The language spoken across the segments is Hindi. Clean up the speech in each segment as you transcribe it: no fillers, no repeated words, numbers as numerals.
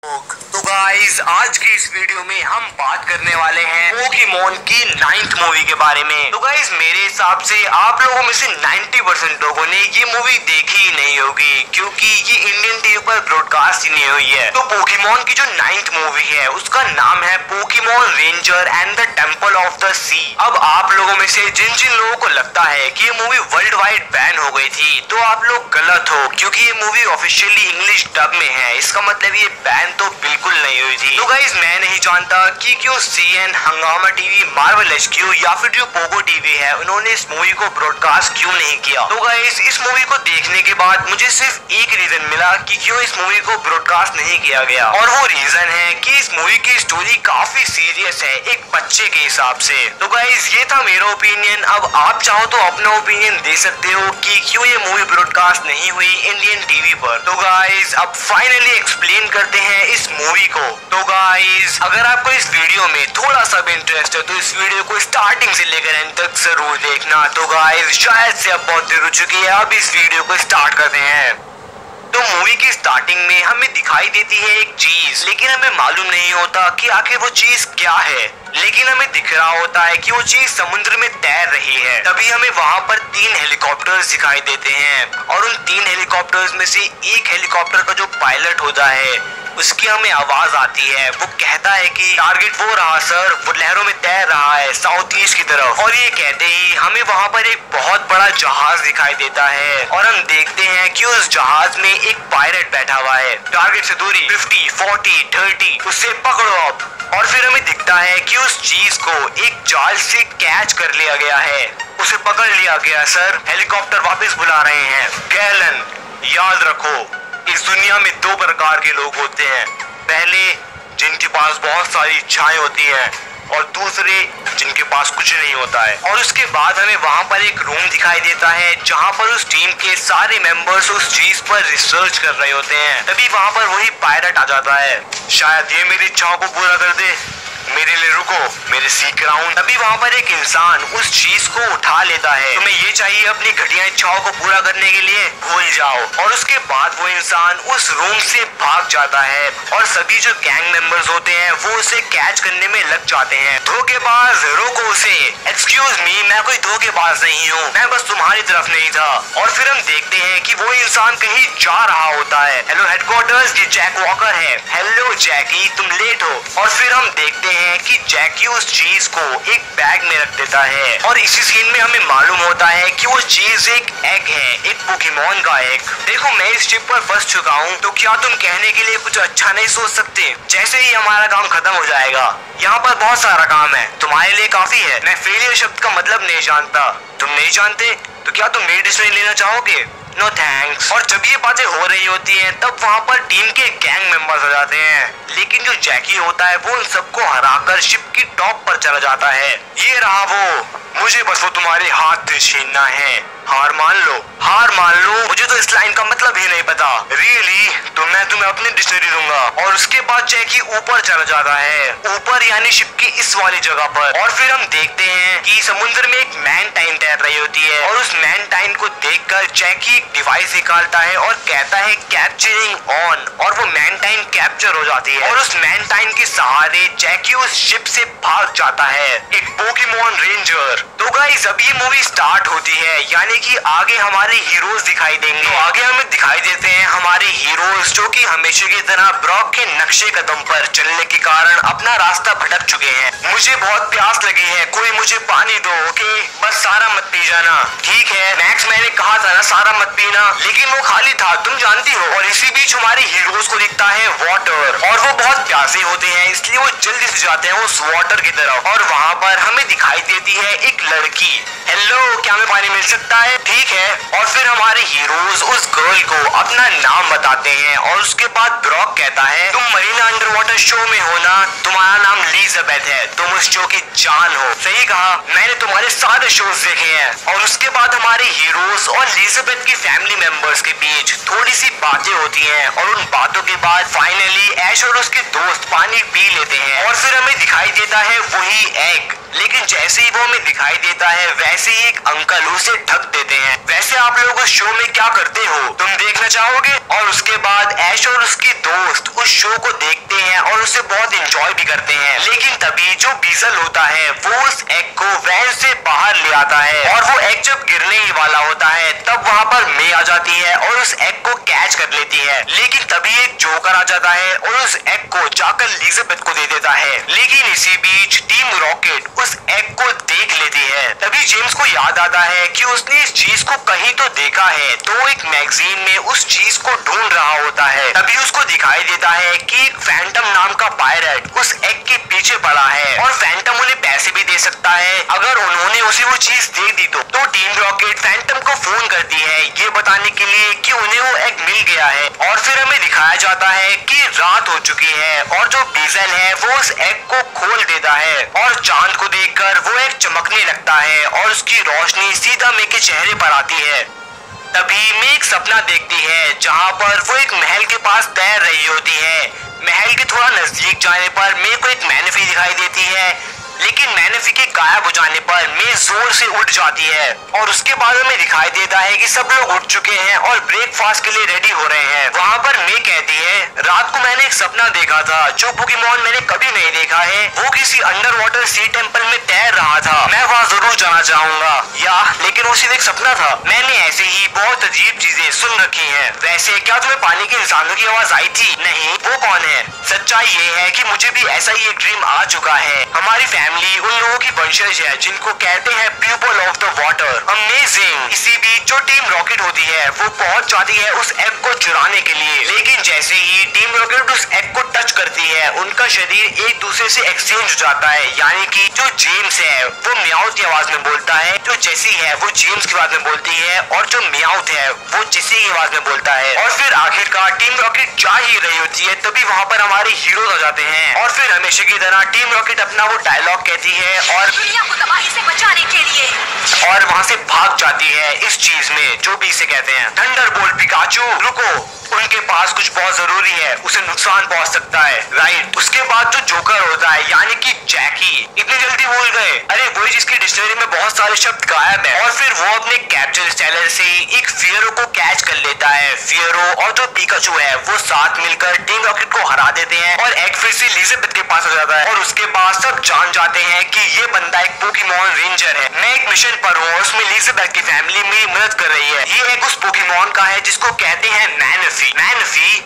तो गाइस आज की इस वीडियो में हम बात करने वाले हैं पोकेमॉन की 9th मूवी के बारे में। तो गाइस मेरे हिसाब से आप लोगों में से 90% लोगों ने ये मूवी देखी ही नहीं होगी, क्योंकि ये इंडियन टीवी पर ब्रॉडकास्ट ही नहीं हुई है। तो पोकेमॉन की जो 9th मूवी है उसका नाम है Pokemon Ranger and the Temple of the Sea. अब आप लोगों में से जिन जिन लोगों को लगता है कि ये मूवी वर्ल्ड वाइड बैन हो गई थी, तो आप लोग गलत हो, क्योंकि ये मूवी ऑफिशियली इंग्लिश डब में है। इसका मतलब ये बैन तो बिल्कुल नहीं हुई थी। तो गाइस मैं नहीं जानता कि क्यों सीएन, हंगामा टीवी, मार्वल एचक्यू या फिर जो पोगो टीवी है उन्होंने इस मूवी को ब्रॉडकास्ट क्यों नहीं किया। तो गाइस इस मूवी को देखने के बाद मुझे सिर्फ एक रीजन मिला कि क्यों इस मूवी को ब्रॉडकास्ट नहीं किया गया, और वो रीजन है कि इस मूवी की स्टोरी काफी सीरियस है एक बच्चे के हिसाब से। तो गाइस ये था मेरा ओपिनियन। अब आप चाहो तो अपना ओपिनियन दे सकते हो कि क्यों ये मूवी ब्रॉडकास्ट नहीं हुई इंडियन टीवी पर। तो गाइस अब फाइनली एक्सप्लेन करते हैं इस मूवी को। तो गाइस अगर आपको इस वीडियो में थोड़ा सा भी इंटरेस्ट है तो इस वीडियो को स्टार्टिंग से लेकर एंड तक जरूर देखना। तो गाइस शायद से अब बहुत देर हो चुकी है, अब इस वीडियो को स्टार्ट करते हैं। तो मूवी की स्टार्टिंग में हमें दिखाई देती है एक चीज, लेकिन हमें मालूम नहीं होता कि आखिर वो चीज क्या है। लेकिन हमें दिख रहा होता है कि वो चीज समुद्र में तैर रही है। तभी हमें वहाँ पर 3 हेलीकॉप्टर्स दिखाई देते हैं, और उन 3 हेलीकॉप्टर्स में से एक हेलीकॉप्टर का जो पायलट होता है उसकी हमें आवाज आती है। वो कहता है कि टारगेट वो रहा सर, वो लहरों में तैर रहा है साउथ ईस्ट की तरफ। और ये कहते ही हमें वहाँ पर एक बहुत बड़ा जहाज दिखाई देता है, और हम देखते हैं कि उस जहाज में एक पायलट बैठा हुआ है। टारगेट से दूरी 50, 40, 30, उससे पकड़ो अब। और फिर हमें दिखता है कि उस चीज को एक जाल से कैच कर लिया गया है, उसे पकड़ लिया गया सर। हेलीकॉप्टर वापस बुला रहे हैं। गैलन याद रखो, इस दुनिया में 2 प्रकार के लोग होते हैं, पहले जिनके पास बहुत सारी इच्छाएं होती हैं, और दूसरे जिनके पास कुछ नहीं होता है। और उसके बाद हमें वहाँ पर एक रूम दिखाई देता है जहाँ पर उस टीम के सारे मेंबर्स उस चीज पर रिसर्च कर रहे होते हैं। तभी वहाँ पर वही पायलट आ जाता है, शायद ये मेरी इच्छाओं को पूरा कर दे, मेरे लिए रुको, मेरे सीख रहा हूँ। तभी वहाँ पर एक इंसान उस चीज को उठा लेता है। तुम्हें ये चाहिए अपनी घटिया इच्छाओं को पूरा करने के लिए, भूल जाओ। और उसके बाद वो इंसान उस रूम से भाग जाता है, और सभी जो गैंग मेंबर्स होते हैं वो उसे कैच करने में लग जाते हैं। धोखेबाज रोको उसे। एक्सक्यूज मी, मैं कोई धोखेबाज नहीं हूँ, मैं बस तुम्हारी तरफ नहीं था। और फिर हम देखते हैं कि वो इंसान कहीं जा रहा होता है। हेलो हेडक्वार्टर्स, ये जैक वॉकर है। हेलो जैकी, तुम लेट हो। और फिर हम देखते हैं कि जैकी उस चीज को एक बैग में रख देता है, और इसी सीन में हमें मालूम होता है कि वो चीज एक एग है, एक पोकेमॉन का एग। देखो मैं इस ट्रिप पर फंस चुका हूँ, तो क्या तुम कहने के लिए कुछ अच्छा नहीं सोच सकते? जैसे ही हमारा काम खत्म हो जाएगा, यहाँ पर बहुत सारा काम है, तुम्हारे लिए काफी है। मैं फेलियर शब्द का मतलब नहीं जानता, तुम नहीं जानते तो क्या तुम मेरी डिसीजन लेना चाहोगे? No thanks. और जब ये बातें हो रही होती हैं तब वहाँ पर टीम के गैंग मेंबर्स आ जाते हैं, लेकिन जो जैकी होता है वो उन सबको हराकर शिप की टॉप पर चला जाता है। ये रहा वो, मुझे बस वो तुम्हारे हाथ से छीनना है। हार मान लो, हार मान लो। मुझे तो इस लाइन का मतलब ही नहीं पता। रियली? तो मैं तुम्हें अपनी डिक्शनरी दूंगा। और उसके बाद जैकी ऊपर चला जाता है, ऊपर यानी शिप की इस वाली जगह पर। और फिर हम देखते हैं कि समुद्र में एक मैनटाइन तैर रही होती है, और उस मैनटाइन को देखकर जैकी एक डिवाइस निकालता है और कहता है कैप्चरिंग ऑन, और वो मैनटाइन कैप्चर हो जाती है, और उस मैनटाइन के सहारे जैकी उस शिप से भाग जाता है, एक पोकेमॉन रेंजर। तो गाइस अब ये मूवी स्टार्ट होती है, यानी कि आगे हमारे हीरोज दिखाई देंगे। तो आगे हमें दिखाई देते हैं हमारे हीरोज, जो कि हमेशा की तरह ब्रॉक के नक्शे कदम पर चलने के कारण अपना रास्ता भटक चुके हैं। मुझे बहुत प्यास लगी है, कोई मुझे पानी दो। ओके बस सारा मत पी जाना, ठीक है? मैक्स मैंने कहा था ना सारा मत पीना, लेकिन वो खाली था, तुम जानती हो। और इसी बीच हमारे हीरोज को दिखता है वाटर, और वो बहुत प्यासे होते हैं, इसलिए वो जल्दी से जाते हैं उस वाटर की तरफ। और वहाँ पर हमें दिखाई देती है एक लड़की। हेलो, क्या हमें पानी मिल सकता है? ठीक है। और फिर हमारे हीरोज उस गर्ल को अपना नाम बताते हैं, और उसके बाद ब्रॉक कहता है तुम मरीना अंडर वाटर शो में हो ना, तुम्हारा नाम एलिजाबेथ है, तुम उस शो की जान हो। सही कहा, मैंने तुम्हारे सारे शोज देखे हैं। और उसके बाद हमारे हीरोज और एलिजाबेथ की फैमिली मेंबर्स के बीच थोड़ी सी बातें होती हैं, और उन बातों के बाद फाइनली ऐश और उसके दोस्त पानी पी लेते हैं और फिर हमें दिखाई देता है वही एग। लेकिन जैसे ही वो हमें दिखाई देता है वैसे ही एक अंकल उसे ढक देते हैं। वैसे आप लोग उस शो में क्या करते हो, तुम देखना चाहोगे? और उसके बाद ऐश और उसके दोस्त उस शो को देखते हैं और उसे बहुत एंजॉय भी करते हैं। लेकिन तभी जो बीजल होता है वो उस एग को वैन से बाहर ले आता है और वो एग जब गिरने ही वाला होता है तब वहाँ पर मे आ जाती है और उस एग को कैच कर लेती है। लेकिन तभी एक जोकर आ जाता है और उस एग को जाकर एलिजाबेथ को दे देता है। लेकिन इसी बीच टीम रॉकेट उस एग को देख लेती है। तभी जेम्स को याद आता है कि उसने इस चीज को कहीं तो देखा है, तो वो एक मैगजीन में उस चीज को ढूंढ रहा होता है। तभी उसको दिखाई देता है कि एक फैंटम नाम का पायरेट उस एग के पीछे पड़ा है और फैंटम उन्हें पैसे भी दे सकता है अगर उन्होंने उसे वो चीज दे दी तो टीम रॉकेट फैंटम को फोन करती है ये बताने के लिए कि उन्हें वो एग मिल गया है। और फिर हमें दिखाया जाता है कि रात हो चुकी है और जो बीजल है वो उस एग को खोल देता है और चांद को देखकर वो एग चमकने लगता है और उसकी रोशनी सीधा मे के चेहरे पर आती है। तभी मे एक सपना देखती है जहाँ पर वो एक महल के पास तैर रही होती है। महल के थोड़ा नजदीक जाने पर मे को एक मैनिफी दिखाई देती है, लेकिन मैनिफी के गायब हो जाने पर मे जोर से उठ जाती है और उसके बाद हमें दिखाई देता है कि सब लोग उठ चुके हैं और ब्रेकफास्ट के लिए रेडी हो रहे हैं। वहाँ पर मे कहती है रात को मैंने एक सपना देखा था जो पोकेमॉन मैंने कभी नहीं देखा है। वो किसी अंडर वाटर सी टेम्पल में तैर रहा था। मैं वहाँ जरूर जाना चाहूंगा लेकिन वो सिर्फ एक सपना था। मैंने ऐसे ही बहुत अजीब चीजें सुन रखी है। वैसे क्या तुम्हें पानी के इंसानों की आवाज आई थी? नहीं, वो कौन है? सच्चाई ये है कि मुझे भी ऐसा ही एक ड्रीम आ चुका है। हमारी फैमिली उन लोगों की वंशज है जिनको कहते हैं people of the water. Amazing. इसी बीच जो टीम रॉकेट होती है वो पहुंच जाती है उस एग को चुराने के लिए। लेकिन जैसे ही टीम रॉकेट उस एग को टच करती है उनका शरीर एक दूसरे से एक्सचेंज हो जाता है। यानी कि जो जेम्स है वो म्याउथ की आवाज में बोलता है, जो जेसी है वो जेम्स की आवाज में बोलती है और जो म्याउथ है वो जेसी की आवाज में बोलता है। और फिर आखिरकार टीम रॉकेट जा ही रही होती है तभी वहाँ पर हमारे हीरोज आ जाते हैं और फिर हमेशा की तरह टीम रॉकेट अपना वो डायलॉग कहती है और दुनिया को तबाही से बचाने के लिए और वहाँ से भाग जाती है इस चीज में जो भी इसे कहते हैं थंडरबोल्ट। पिकाचू रुको, उनके पास कुछ बहुत जरूरी है, उसे नुकसान पहुंच सकता है। राइट। उसके बाद जो जोकर होता है यानी कि जैकी, इतनी जल्दी भूल गए? अरे वही जिसकी डिक्शनरी में बहुत सारे शब्द गायब है। और फिर वो अपने कैप्चर स्टाइलर से एक फियरो को कैच कर लेता है। फियरो और जो पिकाचू है वो साथ मिलकर टीम रॉकेट को हरा देते हैं और एग फिर से एलिजाबेथ के पास हो जाता है और उसके बाद सब जान जाते हैं कि ये बंदा एक पोकेमॉन रेंजर है। मैं एक मिशन पर हूँ और उसमें एलिजाबेथ की फैमिली मेरी मदद कर रही है। ये एग उस पोकेमॉन का है जिसको कहते हैं मैनिफी।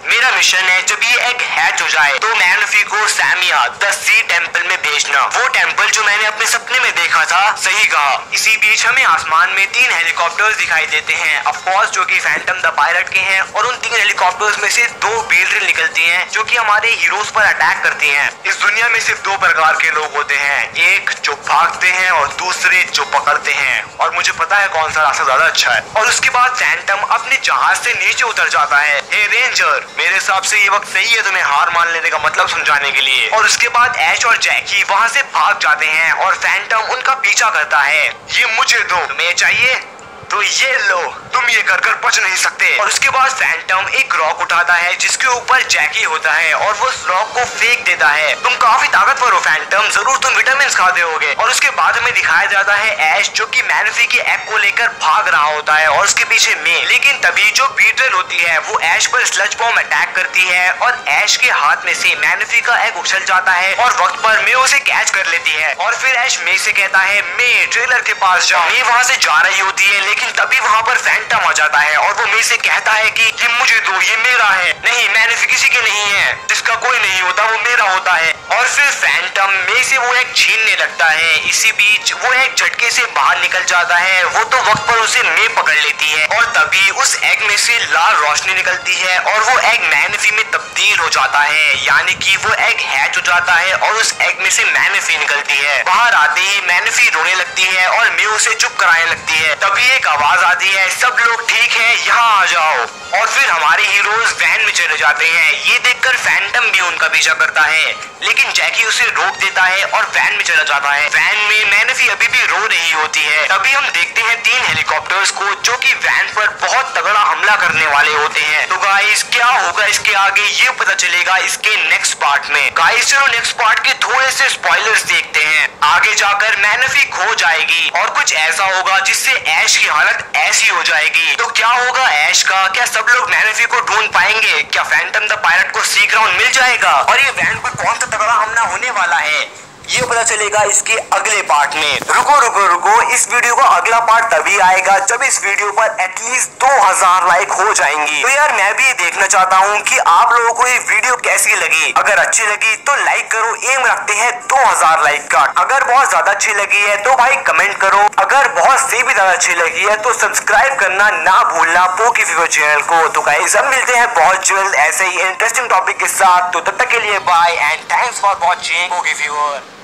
मेरा मिशन है जब ये एग हैच हो जाए तो मैनिफी को सैमिया द सी टेम्पल में भेजना, वो टेम्पल जो मैंने अपने सपने में देखा था। सही कहा। इसी बीच हमें आसमान में 3 हेलीकॉप्टर्स दिखाई देते हैं, ऑफ कोर्स जो कि फैंटम द पायलट के हैं। और उन 3 हेलीकॉप्टर्स में से 2 बीटल निकलती हैं जो कि हमारे हीरोज पर अटैक करती हैं। इस दुनिया में सिर्फ 2 प्रकार के लोग होते हैं, एक जो भागते हैं और दूसरे जो पकड़ते हैं। और मुझे पता है कौन सा रास्ता ज्यादा अच्छा है। और उसके बाद फैंटम अपने जहाज से नीचे उतर जाता है। हे रेंजर, मेरे हिसाब से ये वक्त सही है तुम्हें हार मान लेने का मतलब समझाने के लिए। और उसके बाद ऐश और जैकी वहाँ से भाग जाते हैं और फैंटम उनका पीछा करता है। ये मुझे दो, तुम्हें चाहिए तो ये लो, तुम ये कर बच नहीं सकते। और उसके बाद फैंटम एक रॉक उठाता है जिसके ऊपर जैकी होता है और वो उस रॉक को फेंक देता है। तुम काफी ताकतवर हो फैंटम, जरूर तुम विटामिन खाते होगे। और उसके बाद हमें दिखाया जाता है ऐश जो कि मैनिफी के एग को लेकर भाग रहा होता है और उसके पीछे मे। लेकिन तभी जो बीटल होती है वो ऐश पर स्लज बॉम्ब अटैक करती है और ऐश के हाथ में से मैनिफी का एग उछल जाता है और वक्त पर मे उसे कैच कर लेती है। और फिर ऐश मे से कहता है मे ट्रेलर के पास जाओ। मे वहाँ से जा रही होती है लेकिन तभी वहाँ पर फैंटम आ जाता है और वो मे से कहता है कि ये मुझे दो, ये मेरा है। नहीं, मैनिफी किसी की नहीं है, जिसका कोई नहीं होता वो मेरा होता है। और फिर फैंटम मे से वो एग छीनने लगता है। इसी बीच वो एग झटके से बाहर निकल जाता है। वो तो वक्त पर उसे मे पकड़ लेती है और तभी उस एग में से लाल रोशनी निकलती है और वो एग मैनिफी में तब्दील हो जाता है। यानी कि वो एग हैच हो जाता है और उस एग में से मैनिफी निकलती है। बाहर आते ही मैनिफी रोने लगती है और मे उसे चुप कराने लगती है। तभी एक आवाज आती है, सब लोग ठीक है, यहाँ आ जाओ। और फिर हमारे हीरोज वैन में चले जाते हैं। ये देखकर फैंटम भी उनका पीछा करता है, लेकिन जैकी उसे रोक देता है और वैन में चला जाता है। वैन में मैनफी अभी भी रो रही होती है। तभी हम देखते हैं 3 हेलीकॉप्टर्स को जो कि वैन पर बहुत तगड़ा हमला करने वाले होते हैं। तो गाइस क्या होगा इसके आगे ये पता चलेगा इसके नेक्स्ट पार्ट में। गाइस चलो नेक्स्ट पार्ट के थोड़े से स्पॉयलर्स देखते हैं। आगे जाकर मैनफी खो जाएगी और कुछ ऐसा होगा जिससे ऐश की हालत ऐसी हो जाएगी। तो क्या होगा ऐश का? क्या सब लोग मैनफी को ढूंढ पाएंगे? क्या फैंटम द पायलट को सी ग्राउंड मिल जाएगा? और ये वैन पर कौन सा तगड़ा हमला होने वाला है ये पता चलेगा इसके अगले पार्ट में। रुको, इस वीडियो का अगला पार्ट तभी आएगा जब इस वीडियो पर एटलीस्ट 2000 लाइक हो जाएंगी। तो यार मैं भी देखना चाहता हूँ कि आप लोगों को ये वीडियो कैसी लगी। अगर अच्छी लगी तो लाइक करो, एम रखते हैं 2000 लाइक का। अगर बहुत ज्यादा अच्छी लगी है तो भाई कमेंट करो। अगर बहुत से भी ज्यादा अच्छी लगी है तो सब्सक्राइब करना ना भूलना पोकी फीवर चैनल को। तो गाइस हम मिलते हैं बहुत जल्द ऐसे ही इंटरेस्टिंग टॉपिक के साथ। तो तब तक के लिए bye and thanks for watching पोकी फीवर।